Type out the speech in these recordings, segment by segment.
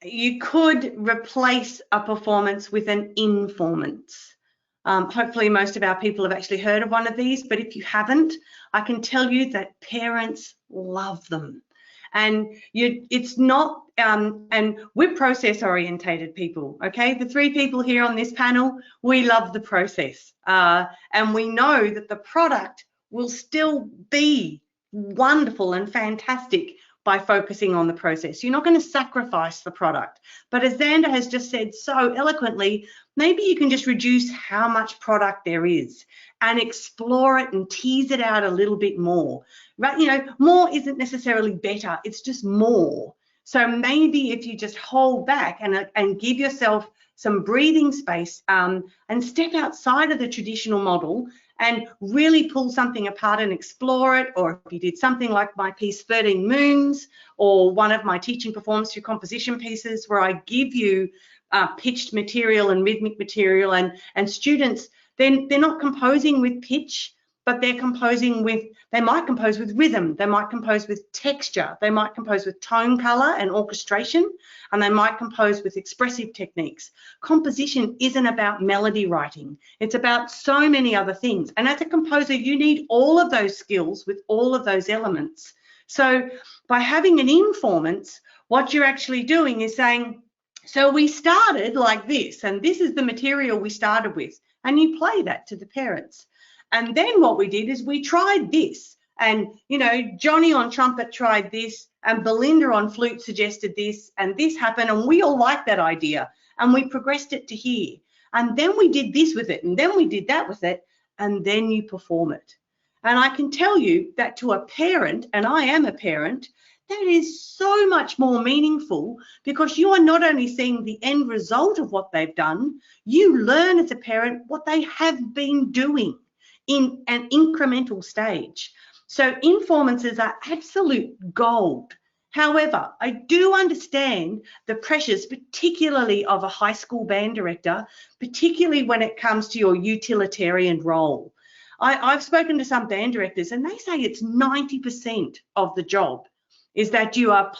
you could replace a performance with an informance. Hopefully most of our people have actually heard of one of these, but if you haven't, I can tell you that parents love them. And it's not, and we're process orientated people, okay? The three people here on this panel, we love the process. And we know that the product will still be wonderful and fantastic by focusing on the process. You're not going to sacrifice the product. But as Xander has just said so eloquently, maybe you can just reduce how much product there is and explore it and tease it out a little bit more. Right? You know, more isn't necessarily better, it's just more. So maybe if you just hold back and give yourself some breathing space and step outside of the traditional model and really pull something apart and explore it, or if you did something like my piece 13 Moons, or one of my teaching performance through composition pieces where I give you pitched material and rhythmic material, and students, then they're not composing with pitch, but they're composing with, they might compose with rhythm, they might compose with texture, they might compose with tone color and orchestration, and they might compose with expressive techniques. Composition isn't about melody writing, it's about so many other things. And as a composer, you need all of those skills with all of those elements. So by having an informance, what you're actually doing is saying, so we started like this, and this is the material we started with, and you play that to the parents. And then what we did is we tried this, and you know, Johnny on trumpet tried this, and Belinda on flute suggested this, and this happened, and we all liked that idea, and we progressed it to here, and then we did this with it, and then we did that with it, and then you perform it. And I can tell you that to a parent, and I am a parent, that is so much more meaningful, because you are not only seeing the end result of what they've done, you learn as a parent what they have been doing in an incremental stage. So informances are absolute gold. However, I do understand the pressures, particularly of a high school band director, particularly when it comes to your utilitarian role. I've spoken to some band directors, and they say it's 90% of the job is that you are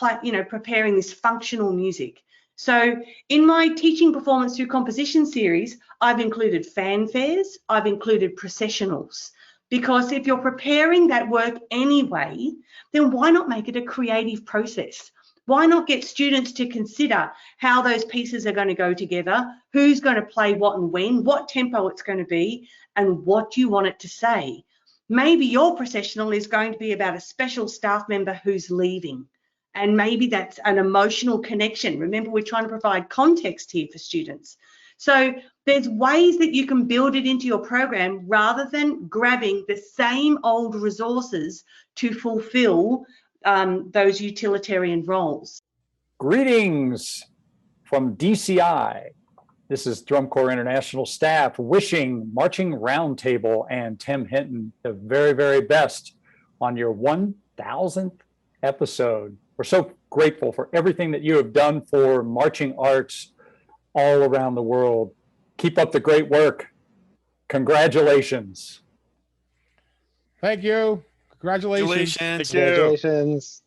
preparing this functional music. So in my teaching performance through composition series, I've included fanfares, I've included processionals, because if you're preparing that work anyway, then why not make it a creative process? Why not get students to consider how those pieces are going to go together, who's going to play what and when, what tempo it's going to be, and what you want it to say. Maybe your processional is going to be about a special staff member who's leaving. And maybe that's an emotional connection. Remember, we're trying to provide context here for students. So there's ways that you can build it into your program rather than grabbing the same old resources to fulfill those utilitarian roles. Greetings from DCI. This is Drum Corps International staff wishing Marching Roundtable and Tim Hinton the very, very best on your 1000th episode. We're so grateful for everything that you have done for marching arts all around the world. Keep up the great work. Congratulations. Thank you. Congratulations. Congratulations. Congratulations.